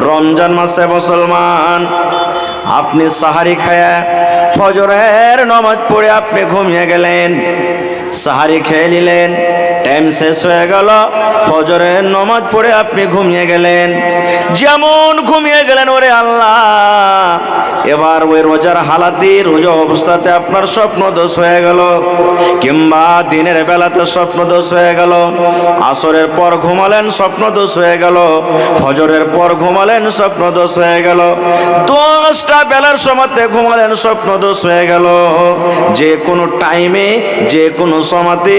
রমজান মাসে মুসলমান আপনি সাহারি খায়া ফজরের নামাজ পড়ে আপনি ঘুমিয়ে গেলেন, সাহারি খেয়ে নিলেন, টাইম শেষ হয়ে গেল, ফজরের নামাজ পড়ে আপনি ঘুমিয়ে গেলেন। যেমন ঘুমিয়ে গেলেন, ওরে আল্লাহ, এবার ওই রোজার হালাতে রোজা অবস্থাতে আপনার স্বপ্ন দোষ হয়ে গেল, কিংবা দিনের বেলাতে স্বপ্ন দোষ হয়ে গেল, আসরের পর ঘুমালেন স্বপ্ন দোষ হয়ে গেল, ফজরের পর ঘুমালেন স্বপ্ন দোষ হয়ে গেল, 10টা বেলার সময়তে ঘুমালেন স্বপ্ন দোষ হয়ে গেল। যে কোনো টাইমে যে কোনো সময়তে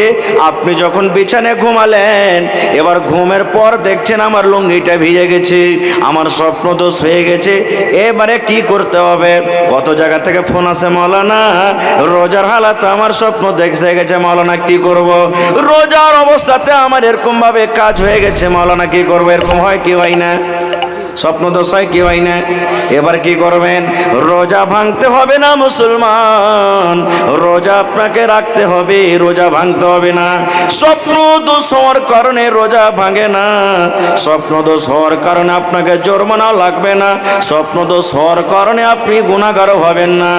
আপনি যখন বিছানায় ঘুমালেন, এবার ঘুমের পর দেখছেন আমার লুঙ্গিটা ভিজে গেছে, আমার স্বপ্ন দোষ হয়ে গেছে, এবারে কি করতে হবে? কত জায়গা থেকে ফোন আসে, মাওলানা রোজার হালাতে আমার স্বপ্ন দেখে গেছে, মাওলানা কি করব? রোজার অবস্থাতে আমার এরকম ভাবে কাজ হয়ে গেছে, মাওলানা কি করবো? এরকম হয় কি হয় না? স্বপ্ন দোষ হয় কি হয় না? এবার কি করবেন? রোজা ভাঙতে হবে না মুসলমান, রোজা আপনাকে রাখতে হবে, রোজা ভাঙতে হবে না। স্বপ্ন দোষ হওয়ার কারণে রোজা ভাঙে না, স্বপ্ন দোষ হওয়ার কারণে আপনাকে জরিমানা লাগবে না, স্বপ্ন দোষ হওয়ার কারণে আপনি গুনাহগার হবেন না।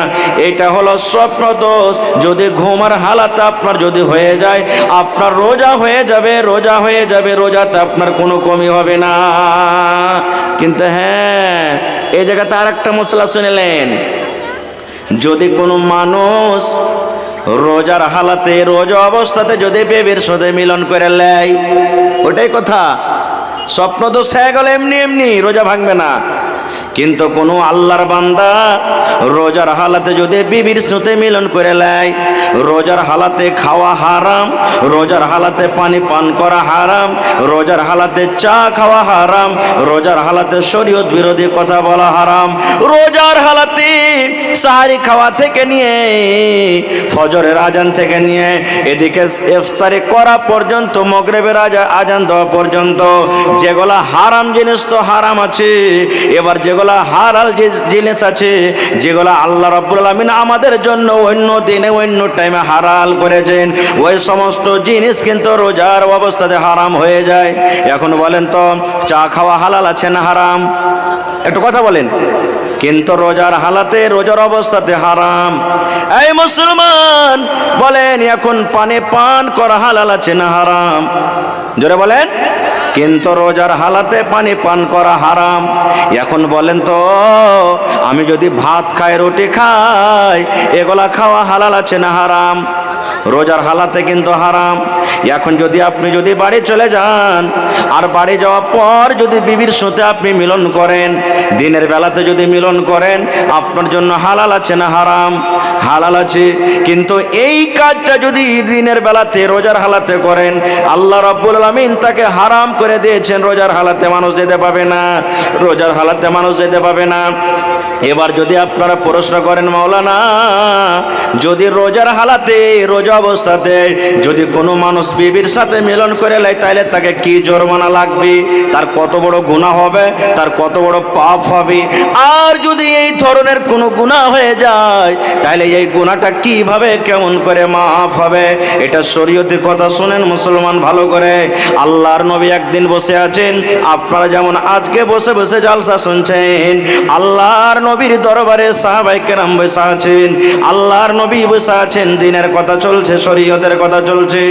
এটা হলো স্বপ্ন দোষ। যদি ঘুমার হালাতে আপনার যদি হয়ে যায়, আপনার রোজা হয়ে যাবে, রোজা হয়ে যাবে, রোজাতে আপনার কোনো কমি হবে না। কিন্তু হ্যাঁ, এই জায়গাতে আর একটা মশলা শুনলেন, যদি কোনো মানুষ রোজার হালাতে রোজা অবস্থাতে যদি বেবির সাথে মিলন করে নেয়, ওটাই কথা, স্বপ্ন দোষ হয়ে গেল, এমনি এমনি রোজা ভাঙবে না। কিন্তু কোনো আল্লাহর বান্দা রোজার হালাতে যদি বিবির সাথে মিলন করে নেয়, রোজার হালাতে খাওয়া হারাম, রোজার হালাতে পানি পান করা হারাম, রোজার হালাতে চা খাওয়া হারাম, রোজার হালাতে শরীয়ত বিরোধী কথা বলা হারাম, রোজার হালাতে সাহারি খাওয়া থেকে নিয়ে ফজরের আজান থেকে নিয়ে এদিকে ইফতারি করা পর্যন্ত, মাগরিবের আজান দেওয়া পর্যন্ত যেগুলা হারাম জিনিস তো হারাম আছে, এবার যেগুলা হালাল জিনিস আছে, যেগুলা আল্লাহ রাব্বুল আলামিন আমাদের জন্য অন্য দিনে অন্য টাইমে হালাল করেছেন, ওই সমস্ত জিনিস কিন্তু রোজার অবস্থাতে হারাম হয়ে যায়। এখন বলেন তো, চা খাওয়া হালাল আছে না হারাম? একটু কথা বলেন। কিন্তু রোজার হালাতে রোজার অবস্থাতে হারাম। এই মুসলমান বলেন, এখন পানি পান করা হালাল আছে না হারাম? জোরে বলেন। কিন্তু রোজার হালাতে পানি পান করা হারাম। এখন বলেন তো, আমি যদি ভাত খাই, রুটি খাই, এগুলা খাওয়া হালাল আছে না হারাম? রোজার হালাতে কিন্তু হারাম। এখন যদি আপনি যদি বাড়ি চলে যান, আর বাড়ি যাওয়ার পর যদি বিবির সাথে আপনি মিলন করেন, দিনের বেলাতে যদি মিলন করেন, আপনার জন্য হালাল আছে না হারাম? হালাল আছে। কিন্তু এই কাজটা যদি দিনের বেলাতে রোজার হালাতে করেন, আল্লাহ রাব্বুল আলামিন তাকে হারাম করে দিয়েছেন, রোজার হালাতে মানুষ যেতে পাবে না, রোজার হালাতে মানুষ যেতে পাবে না। এবার যদি আপনারা প্রশ্ন করেন, মাওলানা যদি রোজার হালাতে রোজা অবস্থাতে যদি কোনো মানুষ বিবির সাথে মিলন করে নেয়, তাহলে তাকে কি জরিমানা লাগবে, তার কত বড় গুনাহ হবে, তার কত বড় পাপ হবে? আর যদি এই ধরনের কোনো গুনাহ হয়ে যায়, তাহলে এই গুনাহটা কিভাবে কেমন করে মাফ হবে? এটা শরীয়তের কথা। শুনেন মুসলমান ভালো করে। আল্লাহর নবী একদিন বসে আছেন, আপনারা যেমন আজকে বসে বসে জালসা শুনছেন, আল্লাহর নবীর দরবারে সাহাবায়ে কেরাম বসে আছেন, আল্লাহর নবী বসে আছেন, দিনের কথা চলছে, শরীয়তের কথা চলছে।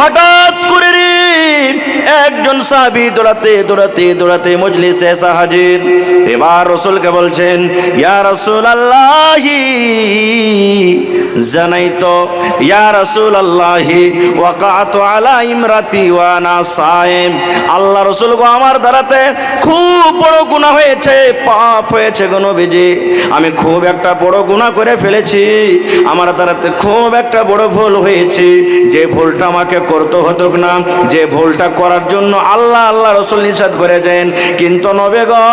হঠাৎ করে একজন সাহাবী দৌড়াতে দৌড়াতে দৌড়াতে মজলিসে এসে হাজির। এবার রাসূলকে বলছেন, ইয়া রাসূলুল্লাহ জানাইতো, ইয়া রাসূলুল্লাহ ওয়াকাতু আলা ইমরাতি ওয়া আনা সায়েম। আল্লাহ রাসূল গো, আমার দ্বারাতে খুব বড় গুনাহ হয়েছে, পাপ হয়েছে গো নবীজি, আমি খুব একটা বড় গুনাহ করে ফেলেছি, আমার দ্বারাতে খুব একটা বড় ভুল হয়েছে, যে ভুলটা আমাকে করতে হতো না, যে ভুলটা করার জন্য আল্লাহ রাসূল নিষেধ করেছেন। কিন্তু নবী গো,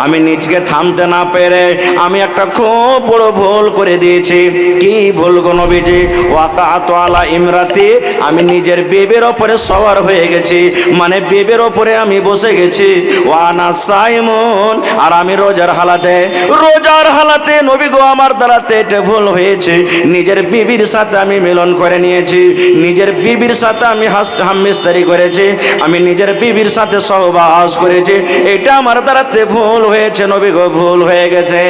আমি নিজকে থামতে না পেরে আমি একটা খুব বড় ভুল করে দিয়েছি। কি ভুল গো নবীজি? ওয়াকাতু আলা ইমরাতি, আমি নিজের বেবের ওপরে সওয়ার হয়ে গেছি, মানে বেবের ওপরে আমি বসে গেছি। ওয়ানা সাইমুন, আর আমি রোজার হালাতে নবী গো আমার দ্বারাতে এটা ভুল হয়েছে। নিজের বিবির সাথে আমি মিলন করে নিয়েছি, নিজের বিবির সাথে আমি হামমিস্তারি করেছি, আমি নিজের বিবির সাথে সহবাস করেছি, এটা আমার দ্বারাতে ভুল হয়েছে নবী গো, ভুল হয়ে গেছে।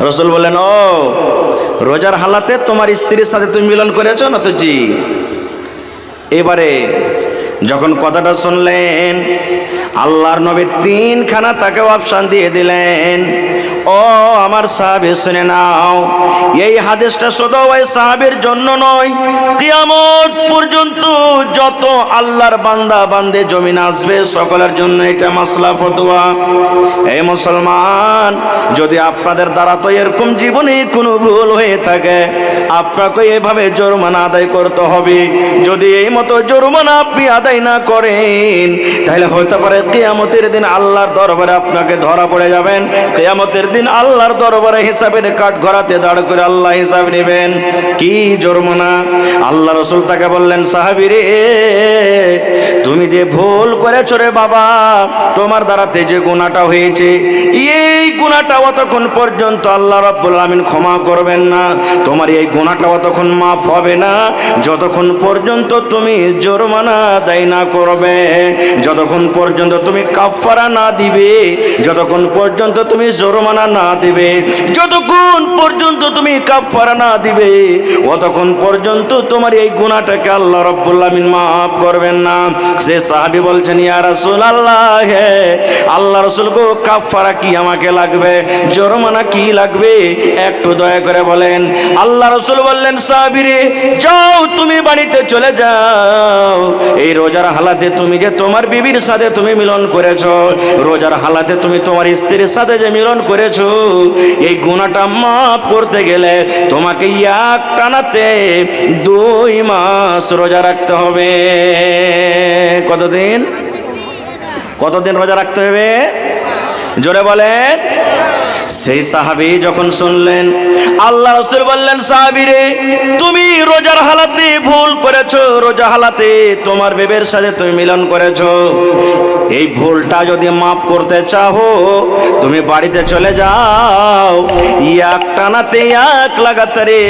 রাসূল বলেন, ও রোজার হালাতে তোমার স্ত্রীর সাথে তুমি মিলন করেছো না? তো জি। এবারে যখন কথাটা শুনলেন আল্লাহর নবী তিনখানা তাকে অপশন দিয়ে দিলেন। ও আমার সাহাবী শুনে নাও, এই হাদিসটা শুধু ওই সাহাবীর জন্য নয়, কিয়ামত পর্যন্ত যত আল্লাহর বান্দা বান্দে জমিন আসবে সকলের জন্য এটা মাসলা ফতোয়া। এই মুসলমান, যদি আপনাদের দ্বারা তো এরকম জীবনে কোনো ভুল হয়ে থাকে, আপনাকে এভাবে জরিমানা আদায় করতে হবে। যদি এই মতো জরিমানা আপনি আদায় না করেন, তাহলে হতে পারে কিয়ামতের দিন আল্লাহর দরবারে আপনাকে ধরা পড়ে যাবেন। কিয়ামতের দিন আল্লাহর দরবারে হিসাবের কাঠ গড়াতে দাঁড় করে আল্লাহ হিসাব নেবেন। কি জরিমানা? আল্লাহ রাসূল তাকে বললেন, সাহাবী রে, তুমি যে ভুল করেছো রে বাবা, তোমার দ্বারাতে যে গুনাহটা হয়েছে, এই গুনাহটা অতক্ষণ পর্যন্ত আল্লাহ রাব্বুল আলামিন ক্ষমা করবেন না, তোমার এই গুনাহটা অতক্ষণ মাফ হবে না যতক্ষণ পর্যন্ত তুমি জরিমানা আদায় না করবে, যতক্ষণ পর্যন্ত তুমি কাফারা না দিবে, যতক্ষণ পর্যন্ত তুমি জরিমানা না দিবে, যতক্ষণ পর্যন্ত তুমি কাফারা না দিবে, অতক্ষণ পর্যন্ত তোমার এই গুনাহটাকে আল্লাহ রাব্বুল আলামিন মাফ করবেন না। সে সাহাবী বলছেন, ইয়া রাসূলুল্লাহ, আল্লাহ রাসূল গো, কাফারা কি আমাকে লাগবে, জরিমানা কি লাগবে, একটু দয়া করে বলেন। আল্লাহ রাসূল বললেন, সাহাবী রে, যাও তুমি বাড়িতে চলে যাও, এই রোজার হালাতে তুমি যে তোমার বিবির সাথে তুমি মিলন করেছো, রোজার হালাতে তুমি তোমার স্ত্রীর সাথে যে মিলন করেছো, এই গুনাহটা মাফ করতে গেলে তোমাকে এক টানাতে 2 মাস রোজা রাখতে হবে। কতদিন রোজা রাখতে হবে? জোরে বলেন। সেই সাহাবী যখন শুনলেন, আল্লাহ রাসূল বললেন, সাহাবী রে, তুমি রোজার হালাতে ভুল করেছো, রোজা হালাতে তোমার বিবির সাথে তুমি মিলন করেছো, এই ভুলটা যদি মাফ করতে চাও তুমি বাড়িতে চলে যাও, এক টানাতে এক লাগাতারে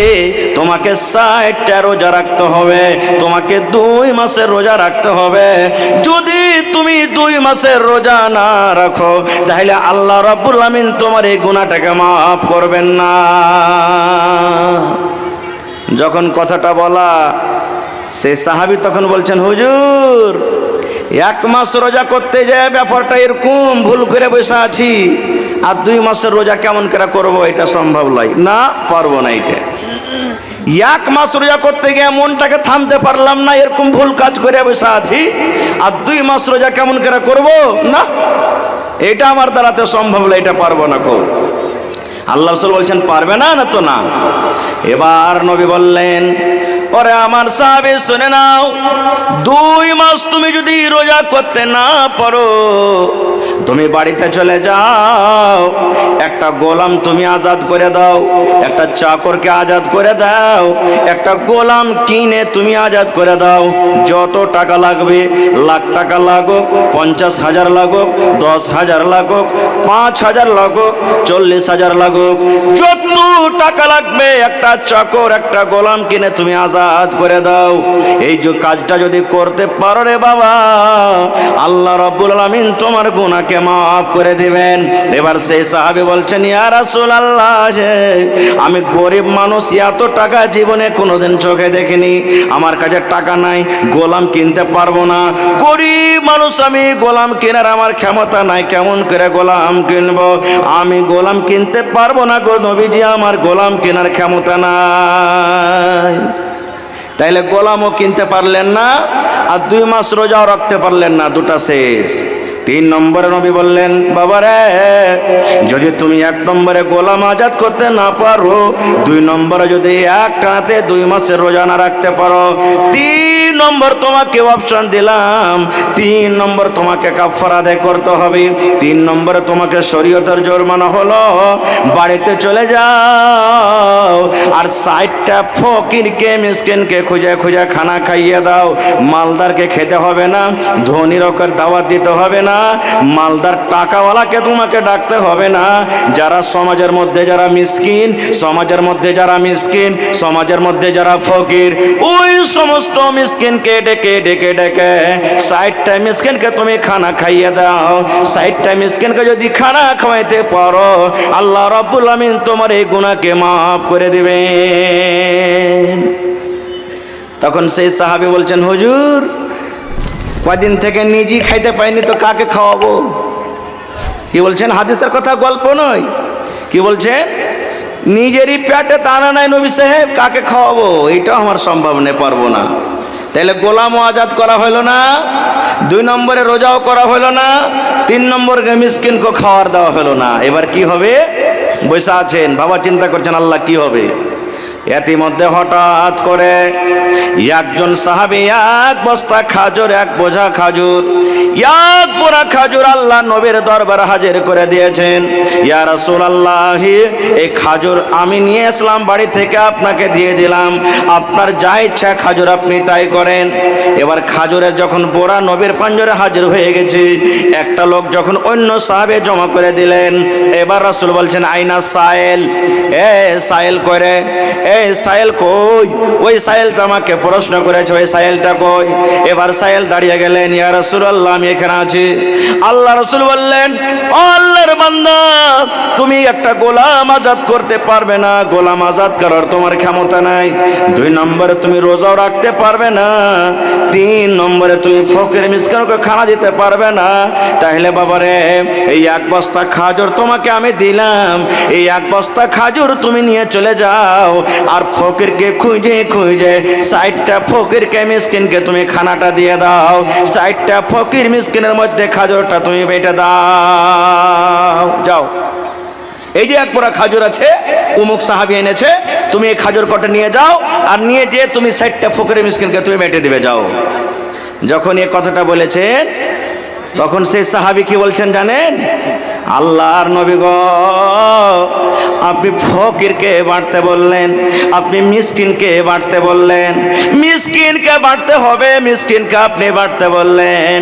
তোমাকে 60টা রোজা রাখতে হবে, তোমাকে 2 মাসের রোজা রাখতে হবে। যদি তুমি 2 মাসের রোজা না রাখো, তাহলে আল্লাহ রাব্বুল আমিন তোমার এই গুনাহটাকে মাফ করবেন না। যখন কথাটা বলা, সে সাহাবী তখন বলছেন, হুজুর, 1 মাস রোজা করতে যায় ব্যাপারটা এরকম ভুল করে বসে আছি, আর 2 মাসের রোজা কেমন করে করবো, এটা সম্ভব নয়, না পারবো না। এটা 1 মাস রোজা করতে গিয়ে মনটাকে থামতে পারলাম না, এরকম ভুল কাজ করে বসে আছি, আর 2 মাস রোজা কেমন করে করবো, না, এটা আমার দ্বারাতে সম্ভব না, এটা পারবো না। কো আল্লাহ রাসূল বলছেন, পারবে না, না তো না। এবার নবী বললেন, ওরে আমার সাহাবী শুনে নাও, 2 মাস তুমি যদি রোজা করতে না পারো, তুমি বাড়িতে চলে যাও, একটা গোলাম তুমি আজাদ করে দাও, একটা চাকরকে আজাদ করে দাও, একটা গোলাম কিনে তুমি আজাদ করে দাও। যত টাকা লাগবে, লাখ টাকা লাগুক, 50,000 লাগুক, 10,000 লাগুক, 5,000 লাগুক, 40,000 লাগুক, যত টাকা লাগবে, একটা চাকর একটা গোলাম কিনে তুমি আজাদ করে দাও। এই যে কাজটা যদি করতে পারো রে বাবা, আল্লাহ রাব্বুল আলামিন তোমার গুনাহকে মাফ করে দিবেন। এবার সেই সাহাবী বলছেন, ইয়া রাসূলুল্লাহ, আমি গরিব মানুষ, এত টাকা জীবনে কোনোদিন চোখে দেখিনি, আমার কাছে টাকা নাই, গোলাম কিনতে পারবো না, গরিব মানুষ আমি, গোলাম কেনার আমার ক্ষমতা নাই, কেমন করে গোলাম কিনবো, আমি গোলাম কিনতে পারবো না গো নবীজি, আমার গোলাম কেনার ক্ষমতা নাই। তাইলে গোলামও কিনতে পারলেন না, আর 2 মাস রোজাও রাখতে পারলেন না, দুটা শেষ। 3 নম্বরে নবী বললেন, বাবারে যদি তুমি 1 নম্বরে গোলাম আজাদ করতে না পারো, 2 নম্বরে যদি এক টানাতে 2 মাসের রোজা না রাখতে পারো, 3 নম্বর তোমাকে অপশন দিলাম, 3 নম্বর তোমাকে কাফারা আদায় করতে হবে। 3 নম্বরে তোমাকে শরীয়তের জরিমানা হলো বাড়িতে চলে যাও আর 60টা ফকিরকে মিসকিনকে খুঁজে খুঁজে খানা খাইয়ে দাও। মালদারকে খেতে হবে না, ধনী লোকের দাওয়াত দিতে হবে না, মালদার টাকাওয়ালাকে তোমাকে ডাকতে হবে না। যারা সমাজের মধ্যে যারা মিসকিন, সমাজের মধ্যে যারা মিসকিন, সমাজের মধ্যে যারা ফকির, ওই সমস্ত মিসকিনকে ডেকে ডেকে ডেকে 60টা মিসকিনকে তুমি খানা খাইয়ে দাও। 60টা মিসকিনকে যদি খানা খাওয়াইতে পারো, আল্লাহ রাব্বুল আমিন তোমার এই গুনাহকে মাফ করে দিবেন। তখন সেই সাহাবী বলছেন, হুজুর কয়দিন থেকে নিজেই খাইতে পাইনি তো কাকে খাওয়াবো? কি বলছেন? হাদিসের কথা, গল্প নয়। কি বলছেন? নিজেরই পেটে দানা নাই নবী সাহেব, কাকে খাওয়াবো? এটাও আমার সম্ভব নেই, পারবো না। তাহলে গোলামও আজাদ করা হলো না, 2 নম্বরে রোজাও করা হলো না, 3 নম্বরকে মিসকিনকে খাওয়ার দেওয়া হলো না। এবার কি হবে? বসে আছেন, বাবা চিন্তা করছেন আল্লাহ কি হবে। ইতিমধ্যে হঠাৎ করে একজন সাহাবী 1 বস্তা খাজুর, 1 বোঝা খাজুর, 1 বোরা খাজুর আল্লাহ নবীর দরবারে হাজির করে দিয়েছেন। ইয়া রাসূলুল্লাহ, এই খাজুর আমি নিয়ে আসলাম বাড়ি থেকে, আপনাকে দিয়ে দিলাম, আপনার যা ইচ্ছা খাজুর আপনি তাই করেন। এবার খাজুরের যখন বোরা নবীর পাঞ্জরে হাজির হয়ে গেছে, একটা লোক যখন অন্য সাহাবে জমা করে দিলেন, এবার রাসূল বলছেন, আইনা সাইল, এ সাইল করে, এই সাইল কই? ওই সাইলটা আমাকে প্রশ্ন করেছে, ওই সাইলটা কই? এবার সাইল দাঁড়িয়ে গেলেন, ইয়া রাসূলুল্লাহ আমি এখানে আছি। আল্লাহ রাসূল বললেন, ও আল্লাহর বান্দা, তুমি একটা গোলাম আজাদ করতে পারবে না, গোলাম আজাদ করার তোমার ক্ষমতা নাই। 2 নম্বরে তুমি রোজাও রাখতে পারবে না, 3 নম্বরে তুমি ফকির মিসকিনকে খানা দিতে পারবে না। তাহলে বাবারে এই 1 বস্তা খাজুর তোমাকে আমি দিলাম, এই 1 বস্তা খাজুর তুমি নিয়ে চলে যাও আর ফকিরকে খুঁজে খুঁজে 60টা ফকিরকে মিসকিনকে তুমি খানাটা দিয়ে দাও। 60টা ফকির মিসকিনের মধ্যে খাজুরটা তুমি বেটে দাও। যাও, এই যে 1 বোরা খাজুর আছে, অমুক সাহাবী এনেছে, তুমি এই খাজুর কটা নিয়ে যাও আর নিয়ে যে তুমি 60টা ফকির মিসকিনকে তুমি বেটে দিবে, যাও। যখন এই কথাটা বলেছেন, তখন সেই সাহাবী কি বলছেন জানেন? আল্লাহর নবী গো, আপনি ফকিরকে বাঁটতে বললেন, আপনি মিসকিনকে বাঁটতে বললেন, মিসকিনকে বাঁটতে হবে, মিসকিনকে আপনি বাঁটতে বললেন।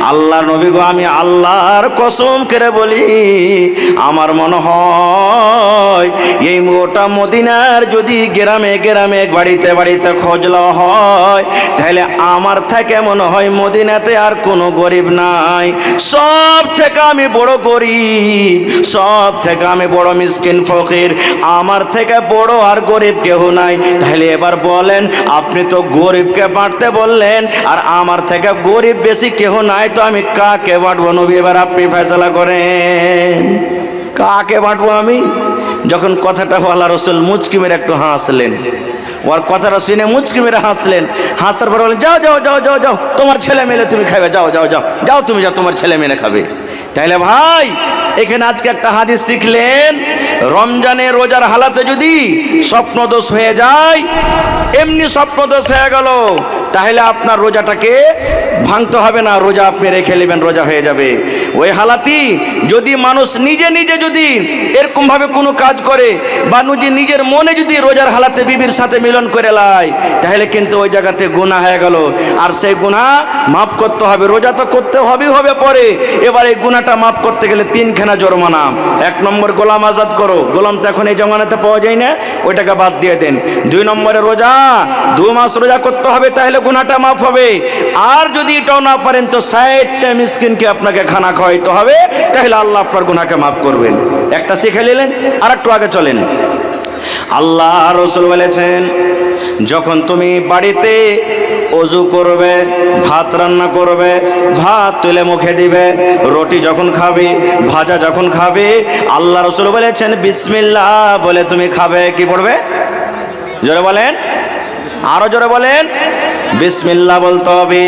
আল্লাহর নবী গো, আমি আল্লাহর কসম করে বলি, আমার মনে হয় এই গোটা মদিনার যদি গ্রামে গ্রামে বাড়িতে বাড়িতে খোঁজ লওয়া হয়, তাহলে আমার থেকে মনে হয় মদিনাতে আর কোনো গরিব নাই। সব থেকে আমি বড় গরিব, সব থেকে আমি বড় মিসকিন ফকির, আমার থেকে বড় আর গরিব কেউ নাই। তাহলে এবার বলেন, আপনি তো গরিবকে বাঁটতে বললেন আর আমার থেকে গরিব বেশি কেউ নাই, তো আমি কাকে বাঁটবো নবী? এবার আপনি ফয়সালা করেন, কাকে বাঁটবো আমি? যখন কথাটা আল্লাহ রাসূল মুচকি মেরে একটু হাসলেন, ওর কথাটা শুনে মুচকি মেরে হাসলেন। হাসার পর বললেন, যাও যাও যাও যাও যাও, তোমার ছেলে মেলে তুমি খাবে, যাও যাও যাও যাও, তুমি যাও, তোমার ছেলে মেলে খাবে। তাইলে ভাই এখানে আজকে একটা হাদিস শিখলেন, রমজানে রোজার হালাতে যদি স্বপ্নদোষ হয়ে যায়, এমনি স্বপ্নদোষ হয়ে গেল, তাহলে আপনার রোজাটাকে ভাঙতে হবে না, রোজা আপনি রেখে নেবেন, রোজা হয়ে যাবে। ওই হালাতি যদি মানুষ নিজে নিজে যদি এরকম ভাবে কোনো কাজ করে বা নিজের মনে যদি রোজার হালাতে বিবির সাথে মিলন করে লাই, তাহলে কিন্তু ওই জায়গাতে গুনাহ হয়ে গেল, আর সেই গুনাহ মাফ করতে হবে। রোজা তো করতে হবে পরে, এবার এই গুনাহটা মাফ করতে গেলে 3খানা জরিমানা। 1 নম্বর গোলাম আজাদ করো, গোলাম তো এখন এই জমানাতে পাওয়া যায় না, ওইটাকে বাদ দিয়ে দেন। 2 নম্বরে রোজা, 2 মাস রোজা করতে হবে, তাহলে গুনাহটা মাফ হবে। আর যদি এটাও না পারেন তো 60টা মিসকিনকে আপনাকে খানা খাওয়াইতে হবে, তাহলে আল্লাহ আপনার গুনাহকে মাফ করবেন। একটা শিখে নিলেন, আর একটু আগে চলেন। আল্লাহ রাসূল বলেছেন, যখন তুমি বাড়িতে ওযু করবে, ভাত রান্না করবে, ভাত তুলে মুখে দিবে, রুটি যখন খাবে, ভাজা যখন খাবে, আল্লাহ রাসূল বলেছেন বিসমিল্লাহ বলে তুমি খাবে। কি পড়বে? জোরে বলেন, আরো জোরে বলেন। বিসমিল্লাহ বলতে হবে।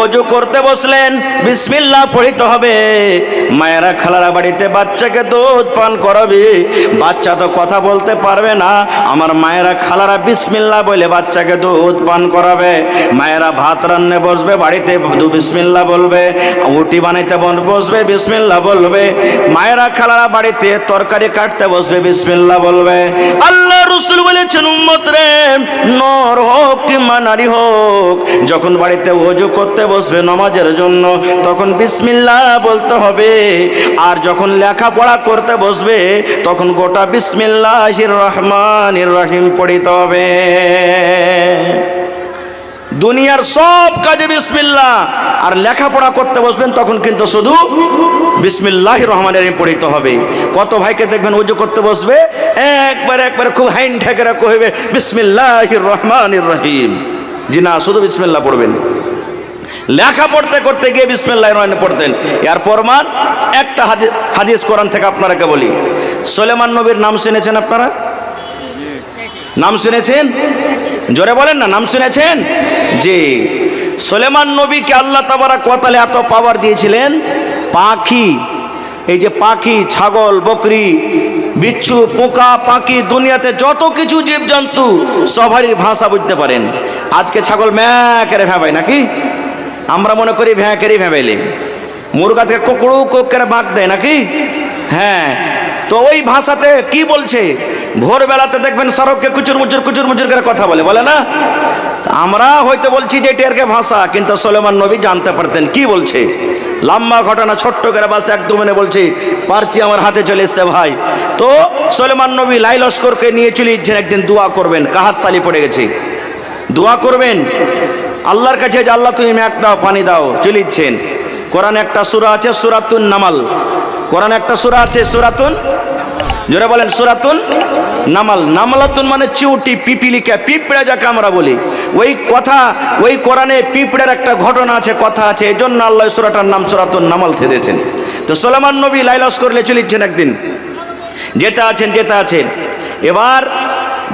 ওযু করতে বসলেন বিসমিল্লাহ পড়তে হবে। মায়েরা খালারা বাড়িতে বাচ্চাকে দুধ পান করাবে, বাচ্চা তো কথা বলতে পারবে না, আমার মায়েরা খালারা বিসমিল্লাহ বলে বাচ্চাকে দুধ পান করাবে। মায়েরা ভাত রান্নে বসবে, বাড়িতে বিসমিল্লাহ বলবে, রুটি বানাইতে বসবে বিসমিল্লাহ বলবে। মায়েরা খালারা বাড়িতে তরকারি কাটতে বসবে বিসমিল্লাহ বলবে। আল্লাহ রাসূল বলেছেন উম্মত রে, নর হোক কিংবা নারী হোক, যখন বাড়িতে ওযু করতে বসবে নামাজের জন্য তখন বিসমিল্লাহ বলতে হবে। আর যখন লেখাপড়া করতে বসবে তখন গোটা বিসমিল্লাহির রহমানির রহিম পড়িতে হবে। দুনিয়ার সব কাজে বিসমিল্লাহ, আর লেখাপড়া করতে বসবেন তখন কিন্তু শুধু বিসমিল্লাহির রহমানির রহিম পড়িতে হবে। কত ভাইকে দেখবেন ওযু করতে বসবে একবার খুব হাইন ঠেকেরা কইবে বিসমিল্লাহির রহমানির রহিম। জি না, শুধু বিসমিল্লাহ পড়বেন। লেখা পড়তে করতে গিয়ে বিসমিল্লাহির রহমানির পড়তেন। এর প্রমাণ একটা হাদিস কোরআন থেকে আপনারাকে বলি। সুলেমান নবীর নাম শুনেছেন আপনারা? নাম শুনেছেন? জোরে বলেন না, নাম শুনেছেন? জি, সুলেমান নবীকে আল্লাহ তাবারক ওয়া তাআলা এত পাওয়ার দিয়েছিলেন, পাখি, এই যে পাখি, ছাগল, বকরি, বিচ্ছু, পোকা, পাখি, দুনিয়াতে যত কিছু জীবজন্তু সবারই ভাষা বুঝতে পারেন। আজকে ছাগল ম্যাঁ করে ভেবাই নাকি? আমরা মনে করি ভ্যাঁ করে ভেবাইলে। মুরগা থেকে কুকুরু কোক করে বাঁক দেয় নাকি? হ্যাঁ, তো ওই ভাষাতে কি বলছে? ভোরবেলাতে দেখবেন সড়ককে কুচুর মুচুর করে কথা বলে, বলে না? আমরা হয়তো বলছি যে এটা এরকে ভাষা, কিন্তু সুলেমান নবী জানতে পারতেন কি বলছে। লম্বা ঘটনা, ছোট্ট করে বলছে, একদম মানে বলছি পারছি, আমার হাতে চলে এসছে ভাই। তো সুলেমান নবী লাই লস্করকে নিয়ে চলে যাচ্ছেন, একদিন দোয়া করবেন, কাহাত সালি পড়ে গেছে, দোয়া করবেন আল্লাহর কাছে যে আল্লাহ তুমি একটা পানি দাও, চলে যাচ্ছেন। কোরআনে একটা সূরা আছে সূরাতুন নামাল, কোরআনে একটা সূরা আছে সূরাতুন, জোরে বলেন সূরাতুন নামাল। নামালাতুন মানে চিউটি, পিপিলিকা, পিঁপড়া যাকে আমরা বলি। ওই কথা, ওই কোরআনে পিঁপড়ার একটা ঘটনা আছে, কথা আছে, এই জন্য আল্লাহ সূরাটার নাম সূরাতুন নামাল দিয়েছেন। তো সুলেমান নবী লাইলাস করলে চলেছেন একদিন, যেটা আছেন। এবার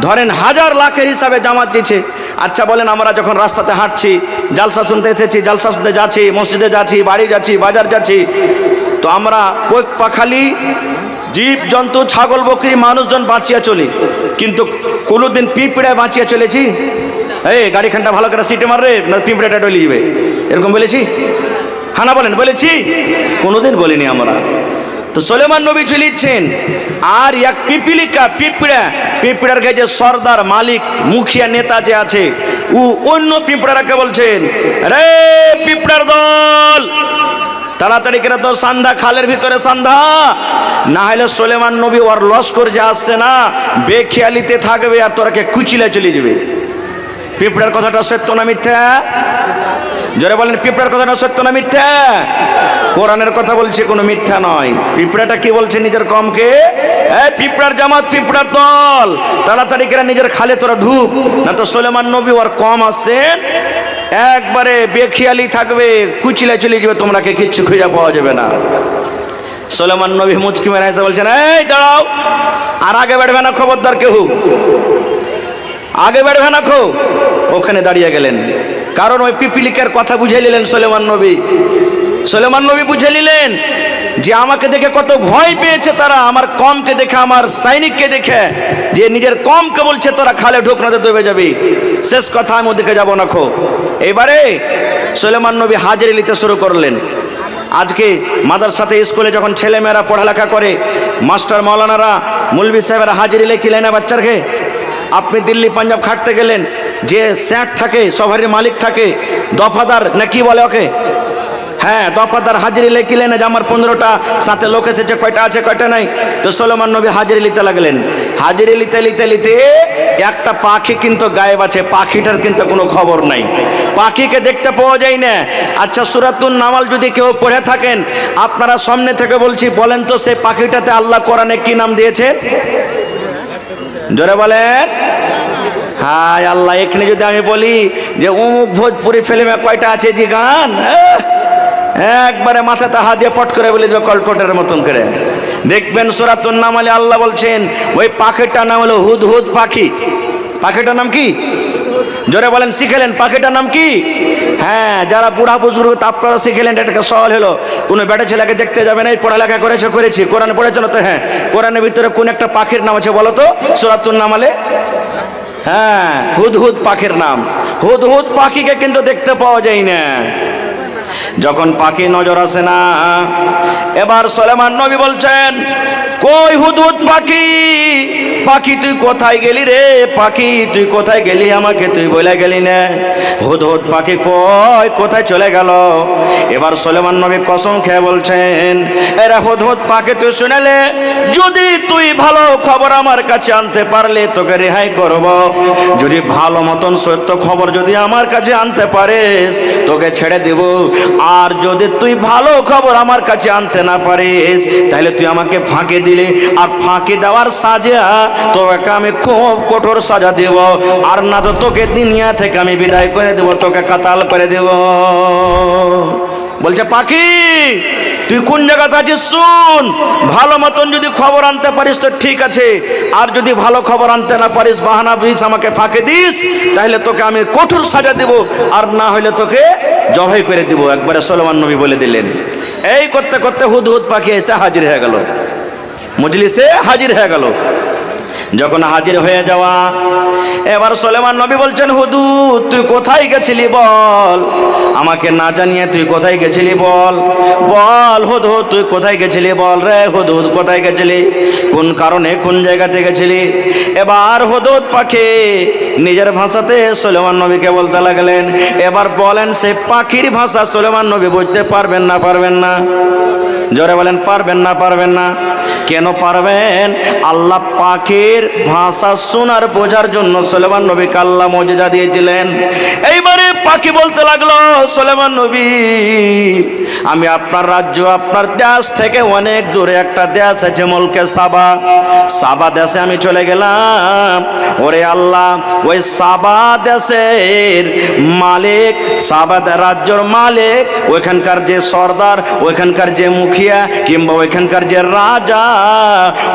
ধরেন হাজার লাখের হিসাবে জামাত দিচ্ছে। আচ্ছা বলেন, আমরা যখন রাস্তাতে হাঁটছি, জালসা শুনতে এসেছি, জালসা শুনতে যাচ্ছি, মসজিদে যাচ্ছি, বাড়ি যাচ্ছি, বাজার যাচ্ছি, তো আমরা পোক পাখালি, জীব জন্তু, ছাগল, বকরি, মানুষজন বাঁচিয়ে চলি, কিন্তু কোনোদিন পিঁপড়ায় বাঁচিয়ে চলেছি? এই গাড়িখানটা ভালো করে সিটে মারবে না পিঁপড়াটা ডলে যাবে, এরকম বলেছি? হানা বলেন, বলেছি? কোনোদিন বলিনি আমরা। তো সুলেমান নবী চলেছেন, আর এক পিপিলিকা, পিঁপড়ার গায়ে যে সর্দার, মালিক, মুখিয়া, নেতা যে আছে, ও অন্য পিঁপড়াকে বলছেন, রে পিঁপড়ার দল, তাড়াতাড়ি করে তো সান্ধ্যা, খালের ভিতরে সান্ধ্যা, না হলে সুলেমান নবী ওর লস্কর যে আসছে না বেখেয়ালিতে থাকবে আর তোরাকে কুচিলে চলে যাবে। পিঁপড়ার কথাটা সত্য না মিথ্যা? জোরে বলেন, পিঁপড়ার কথাটা সত্য না মিথ্যা? কোরআনের কথা বলছে, কোনো মিথ্যা নয়। পিঁপড়াটা কি বলছে নিজের কমকে, পিঁপড়ার জামাত, পিঁপড়ার দল, তাড়াতাড়ি করে নিজের খালে তোরা ঢুক, না তো সুলেমান নবী ওর কম আসছেন, একবারে বেখেয়ালি থাকবে, কুচিলে চলে যাবে, তোমরাকে কিচ্ছু খুঁজে পাওয়া যাবে না। সুলেমান নবী মুচকি মেরে এসে বলছেন, এই দাঁড়াও, আর আগে বেড়বে না, খবরদার কেউ আগে বেড়বে না, ওখানে দাঁড়িয়ে গেলেন। কারণ ওই পিপিলিকার কথা বুঝে নিলেন সুলেমান নবী বুঝে নিলেন যে আমাকে দেখে কত ভয় পেয়েছে তারা, আমার কমকে দেখে, আমার সৈনিককে দেখে, যে নিজের কমকে বলছে তোরা খালে ঢুক না তো ডুবে যাবি, শেষ কথা আমি ওদিকে যাবো না। এবারে সুলেমান নবী হাজিরি নিতে শুরু করলেন। আজকে মাদ্রাসাতে, স্কুলে যখন ছেলেমেয়েরা পড়ালেখা করে, মাস্টার মাওলানারা, মৌলভী সাহেবেরা হাজিরি লেখিলেন না বাচ্চারকে। আপনি দিল্লি পাঞ্জাব খাটতে গেলেন, যে স্যাট থাকে, সভারির মালিক থাকে, দফাদার না কি বলে ওকে, হ্যাঁ দফাদার, হাজিরি লেখিলেন যে আমার 15টা সাথে লোক এসেছে, কয়টা আছে কয়টা নাই। তো সুলেমান নবী হাজিরি নিতে লাগলেন। হাজিরি নিতে একটা পাখি কিন্তু গায়েব আছে, পাখিটার কিন্তু কোনো খবর নাই, পাখিকে দেখতে পাওয়া যায় না। আচ্ছা, সূরাতুন নামাল যদি কেউ পড়ে থাকেন, আপনারা সামনে থেকে বলছি, বলেন তো সেই পাখিটাতে আল্লাহ কোরআনে কি নাম দিয়েছে? জোরে বলেন। হায় আল্লাহ, এখানে যদি আমি বলি যে অমুক ভোজপুরি ফিল্মে কয়টা আছে যে গান, একবারে মাথাতে হাত দিয়ে পট করে বলে দেবে কলকটের মতন করে। দেখবেন সূরাতুন নামালে আল্লাহ বলছেন ওই পাখিটার নাম হলো হুদহুদ পাখি। পাখিটার নাম কি? জোরে বলেন শিখেলেন পাখিটার নাম কি? হ্যাঁ, যারা বুড়া বুজুর্গ আপনারা শিখেলেন। এটা সওয়াল হলো, কোনো বেটা ছেলেকে দেখতে যাবে না, এই পড়ালেখা করেছি, কোরআন পড়েছো না তো? হ্যাঁ, কোরআনের ভিতরে কোন একটা পাখির নাম আছে বলো তো সূরাতুন নামলে? হ্যাঁ, হুদহুদ পাখির নাম। হুদহুদ পাখিকে কিন্তু দেখতে পাওয়া যায় না। যখন পাখি নজর আসে না, এবার সুলাইমান নবী বলছেন, কই হুদহুদ পাখি, পাখি তুই কোথায় গেলি রে? পাখি তুই কোথায় গেলি, আমাকে তুই বলে গেলি না। হুদহুদ পাখি কোথায় চলে গেল? এবার সুলাইমান নবী কসম খেয়ে বলছেন, এরা হুদহুদ পাখি তুই শুনেলে, যদি তুই ভালো খবর আমার কাছে আনতে পারলে তোকে রেহাই করব। যদি ভালো মতন সত্য খবর যদি আমার কাছে আনতে পারিস তোকে ছেড়ে দেব। আর যদি তুই ভালো খবর আমার কাছে আনতে না পারিস তাহলে তুই আমাকে ফাঁকি দিলি, আর ফাঁকি দেওয়ার সাজা তোকে আমি খুব কঠোর সাজা দেব। আর না তো তোকে দুনিয়া থেকে আমি বিদায় করে দেব, তোকে কাতাল করে দেব। বলছে পাখি তুই কোন জায়গাতে আছিস শুন, ভালো মতন যদি খবর আনতে পারিস তো ঠিক আছে, আর যদি ভালো খবর আনতে না পারিস, বাহানা দিস, আমাকে ফাঁকে দিস, তাহলে তোকে আমি কঠোর সাজা দেব, আর না হলে তোকে জবাই করে দেব। একবারে সুলাইমান নবী বলে দিলেন। এই করতে করতে হুদহুদ পাখি এসে হাজির হয়ে গেল, মজলিসে হাজির হয়ে গেল। যখন হাজির হয়ে যাওয়া, এবার সুলাইমান নবী বলছেন, হুদহুদ তুই কোথায় গেছিলি বল, আমাকে না জানিয়ে তুই কোথায় গেছিলি বল, বল হুদহুদ তুই কোথায় গেছিলি, বল রে হুদহুদ কোথায় গেছিলি, কোন কারণে কোন জায়গাতে গেছিলি? এবার হুদহুদ পাখি নিজের ভাষাতে সুলাইমান নবীকে বলতে লাগলেন। এবার বলেন সে পাখির ভাষা সুলাইমান নবী বুঝতে পারবেন না পারবেন না? জোরে বলেন পারবেন না পারবেন না? কেন পারবেন? আল্লাহ পাখির ভাষা শোনার বোঝার জন্য সুলাইমান নবীকে আল্লাহ মুজিজা দিয়েছিলেন। এইবারে পাখি বলতে লাগলো, সুলাইমান নবী আমি আপনার রাজ্য আপনার দেশ থেকে অনেক দূরে একটা দেশ আছে মুলকে সাবা, সাবা দেশে আমি চলে গেলাম। ওরে আল্লাহ, ওই সাবা দেশের মালিক, সাবা রাজ্যর মালিক, ওইখানকার যে সর্দার, ওইখানকার যে মুখিয়া কিংবা ওইখানকার যে রাজা,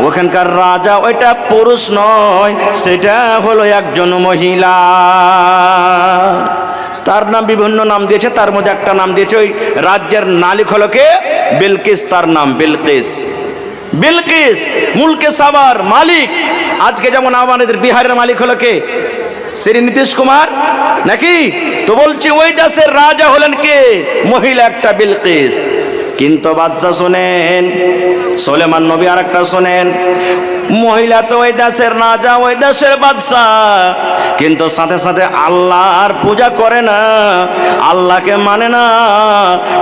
ওখানকার রাজা ওইটা পুরুষ নয়, সেটা হলো একজন মহিলা। তার নাম বিভিন্ন নাম দিয়েছে, তার মধ্যে একটা নাম দিয়েছে ওই রাজ্যের মালিক হলো কে? বিলকিস, তার নাম বিলকিস। বিলকিস মুলকে সাবার মালিক। আজকে যেমন আমাদের বিহারের মালিক হলো কে? শ্রী নীতিশ কুমার নাকি? তো বলছি ওই দেশের রাজা হলেন কে? মহিলা একটা বিলকিস। কিন্তু বাদশা শোনেন, সুলাইমান নবী আর একটা শোনেন, মহিলা তো ওই দেশের রাজা, ওই দেশের বাদশা, কিন্তু সাথে সাথে আল্লাহর পূজা করে না, আল্লাহকে মানে না।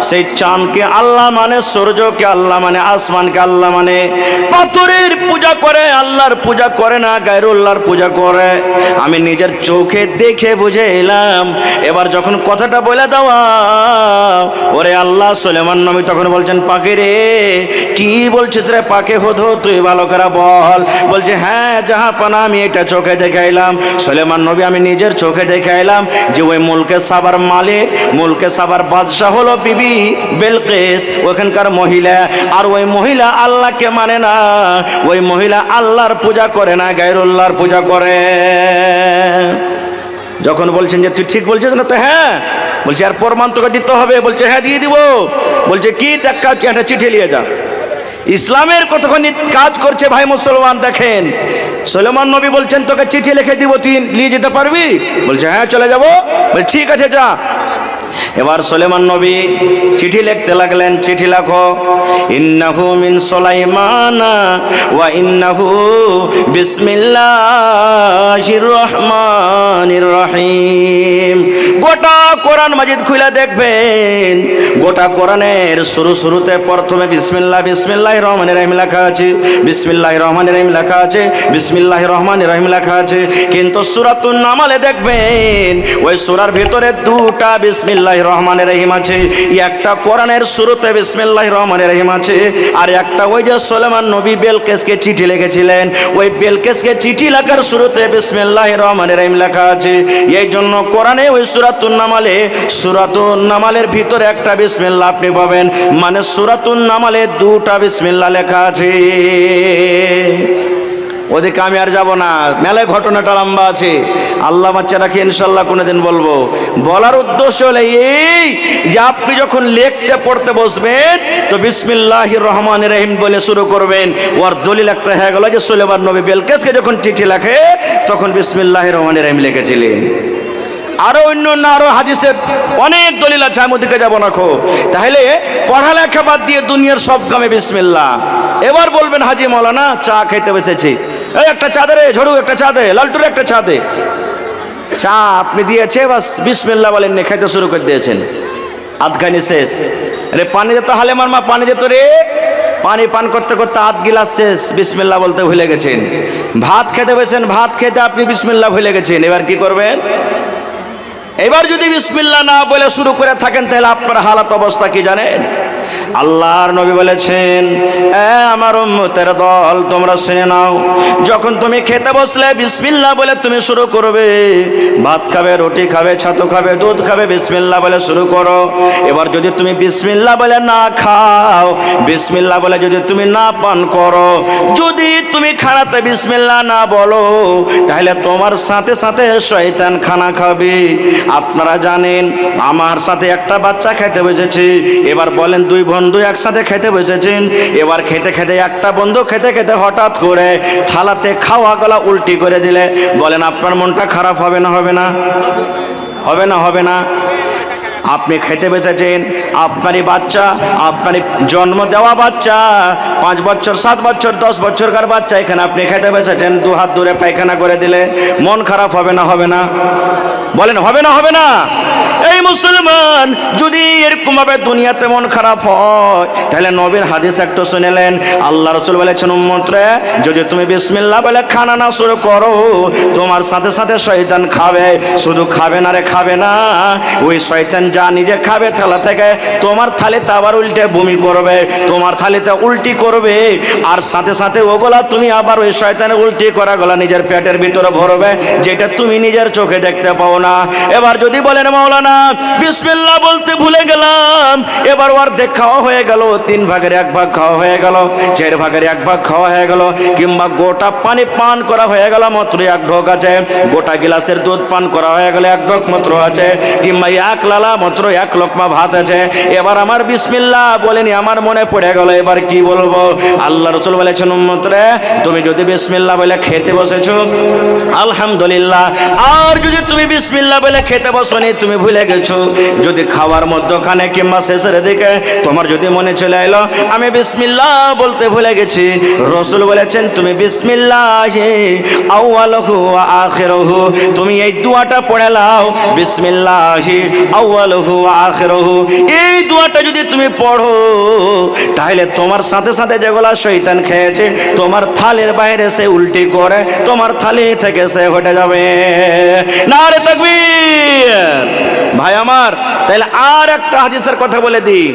সেই চাঁদকে আল্লাহ মানে, সূর্যকে আল্লাহ মানে, আসমানকে আল্লাহ মানে, পাথরের পূজা করে, আল্লাহর পূজা করে না, গায়রুল্লাহর পূজা করে। আমি নিজের চোখে দেখে বুঝে এলাম। এবার যখন কথাটা বলে দেওয়া, ওরে আল্লাহ, সুলাইমান নবী তখন বলছেন, পাখি রে কি বলছিস রে পাখি, হুদহুদ তুই ভালো করে বল। বলছে হ্যাঁ জাহাপানা, আমি এটা চোখে দেখে এলাম। সুলাইমান নবী আমি নিজের চোখে দেখে এলাম যে ওই মুলকে সাবার মালিক, মুলকে সাবার বাদশাহ হলো বিবি বিলকিস, ওখানকার মহিলা। আর ওই মহিলা আল্লাহকে মানে না, ওই মহিলা আল্লাহর পূজা করে না, গায়রুল্লাহর পূজা করে। যখন বলছেন যে তুই ঠিক বলছিস না, তো হ্যাঁ বলছে, আর প্রমাণ তোকে দিতে হবে। বলছে হ্যাঁ দিয়ে দিব। বলছে কি? একটা চিঠি নিয়ে যা। ইসলামের কতখানি কাজ করছে ভাই মুসলমান দেখেন। সুলাইমান নবী বলছেন তোকে চিঠি লিখে দিব, তুই নিয়ে যেতে পারবি? বলছে হ্যাঁ চলে যাব। বলে ঠিক আছে যা। এবার সুলাইমান নবী চিঠি লিখতে লাগলেন। চিঠি লেখো, ইন্নাহু মিন সুলাইমানা ওয়া ইন্নাহু বিসমিল্লাহির রহমানির রহিম। গোটা কোরআন মাজিদ খুলে দেখবেন, গোটা কোরআনের শুরুতে প্রথমে বিসমিল্লাহ, বিসমিল্লাহির রহমানির রহিম লেখা আছে, বিসমিল্লাহির রহমানির রহিম লেখা আছে, বিসমিল্লাহির রহমানির রহিম লেখা আছে। কিন্তু সূরাতুন নামলে দেখবেন ওই সূরার ভিতরে দুটা বিসমিল্লাহির রহমানির রহিম আছে। একটা কোরআনের শুরুতে বিসমিল্লাহির রহমানির রহিম আছে, আর একটা ওই যে সুলাইমান নবী বিলকিসকে চিঠি লিখেছিলেন, ওই বিলকিসকে চিঠি লেখার শুরুতে বিসমিল্লাহির রহমানির রহিম লেখা আছে। এই জন্য কোরআনে ওই সূরাতুন নামলে, সূরাতুন নামলের ভিতরে একটা বিসমিল্লাহ আপনি পাবেন, মানে সূরাতুন নামলে দুটা বিসমিল্লাহ লেখা আছে। ওদিকে আমি আর যাব না, মেলায় ঘটনাটা লম্বা আছে, আল্লাহ বাচ্চারাকে ইনশাল্লাহ কোনোদিন বলবো। বলার উদ্দেশ্য হলো এই যে আপনি যখন লিখতে পড়তে বসবেন তো বিসমিল্লাহির রহমানির রহিম বলে শুরু করবেন। ওর দলিল একটা হয়ে গেল যে সুলেমান নবী বেলকেসকে যখন চিঠি লেখে তখন বিসমিল্লাহির রহমানির রহিম লিখেছিলেন। আরো অন্য অন্য আরো হাদিসের অনেক দলিল আছে, আমি ওদিকে যাবো না খো। তাহলে পড়ালেখা বাদ দিয়ে দুনিয়ার সব কামে বিসমিল্লাহ। এবার বলবেন হাজি মৌলানা চা খেতে বসেছি, এই একটা চা দে রে ঝড়ু, একটা চা দে, লালটুর একটা চা দে। চা আপনি দিয়েছে, বাস বিসমিল্লাহ বলেন নি, খাইতে শুরু করে দিয়েছেন, আধখানি শেষ। আরে পানি যেত হালেমার মা, পানি যেত রে, পানি পান করতে করতে আধ গিলাস শেষ, বিসমিল্লাহ বলতে ভুলে গেছেন। ভাত খেতে বসেছেন, ভাত খেতে আপনি বিসমিল্লাহ ভুলে গেছেন, এবার কি করবেন? এবার যদি বিসমিল্লাহ না বলে শুরু করে থাকেন তাহলে আপনার হালাত অবস্থা কি জানেন? আল্লাহর নবী বলেছেন, আমার উম্মতের দল তোমরা শুনে নাও, যখন তুমি খেতে বসলে বিসমিল্লাহ বলে তুমি শুরু করবে। ভাত খাবে, রুটি খাবে, ছাতু খাবে, দুধ খাবে, বিসমিল্লাহ বলে শুরু করো। এবার যদি তুমি বিসমিল্লাহ বলে না খাও, বিসমিল্লাহ বলে যদি তুমি না পান করো, যদি তুমি খানাতে বিসমিল্লাহ না বলো, তাহলে তোমার সাথে সাথে শয়তান খানা খাবে। আপনারা জানেন আমার সাথে একটা বাচ্চা খেতে বসেছে, এবার বলেন দুই বন্ধু একসাথে খেতে বসেছেন, এবার খেতে খেতে একটা বন্ধু খেতে খেতে হঠাৎ করে থালাতে খাওয়া গলা উল্টি করে দিলে, বলেন আপনার মনটা খারাপ হবে না? হবে না? হবে না? হবে না? আপনি খেতে বসেছেন, আপনারই বাচ্চা, আপনারই জন্ম দেওয়া বাচ্চা, 5 বছর 7 বছর 10 বছরকার বাচ্চা, এখানে আপনি খেতে বসেছেন, 2 হাত দূরে পায়খানা করে দিলে মন খারাপ হবে না? হবে না? বলেন হবে না? হবে না? এই মুসলমান, যদি এরকম ভাবে দুনিয়াতে মন খারাপ হয় তাহলে নবীর হাদিস একটু শুনেলেন। আল্লাহ রাসূল বলেছেন, উম্মতরে যদি তুমি বিসমিল্লাহ বলে খানা না শুরু করো, তোমার সাথে সাথে শয়তান খাবে। শুধু খাবে না রে, খাবে না, ওই শয়তান যা নিজে খাবে থালা থেকে, তোমার থালিতে আবার উল্টে বমি করবে, তোমার থালিতে উল্টি করবে, আর সাথে সাথে ওগুলা তুমি আবার ওই শয়তানের উল্টি করা গলা নিজের পেটের ভিতরে ভরবে, যেটা তুমি নিজের চোখে দেখতে পাও না। এবার যদি বলেন মাওলানা বিসমিল্লাহ বলতে ভুলে গেলাম, এবার অর্ধেক খাওয়া হয়ে গেল, 3 ভাগের 1 ভাগ খাওয়া হয়ে গেল, 4 ভাগের 1 ভাগ খাওয়া হয়ে গেল, কিংবা গোটা পানি পান করা হয়ে গেল মাত্র 1 ঢোক আছে, গোটা গিলাসের দুধ পান করা হয়ে গেল 1 ঢোক মাত্র আছে, কিংবা 1 লালা মাত্র 1 লোকমা ভাত আছে। এবার আমার বিসমিল্লাহ বলেনি, আমার মনে পড়ে গেল, এবার কি বলবো? আল্লাহ রাসূল বলেছেন, উম্মতরে তুমি যদি বিসমিল্লাহ বলে খেতে বসেছো আলহামদুলিল্লাহ, আর যদি তুমি বিসমিল্লাহ বলে খেতে বসনি, তুমি ভুলে গেছো, যদি খাওয়ার মধ্যখানে কিংবা শেষের দিকে তোমার যদি মনে চলে এলো আমি বিসমিল্লাহ বলতে ভুলে গেছি, রাসূল বলেছেন তুমি বিসমিল্লাহি আউয়ালুহু ওয়া আখিরুহু, তুমি এই দোয়াটা পড়ে নাও, বিসমিল্লাহি আউয়ালুহু ওয়া আখিরুহু। এই দোয়াটা যদি তুমি পড়ো তাহলে তোমার সাথে সাথে যেগুলা শয়তান খেয়েছে তোমার থালির বাইরে সে উল্টি করে তোমার থালি থেকে সে হটে যাবে। নারে তাকবীর! ভাই আমার, তাহলে আর একটা হাদিসের কথা বলে দিই।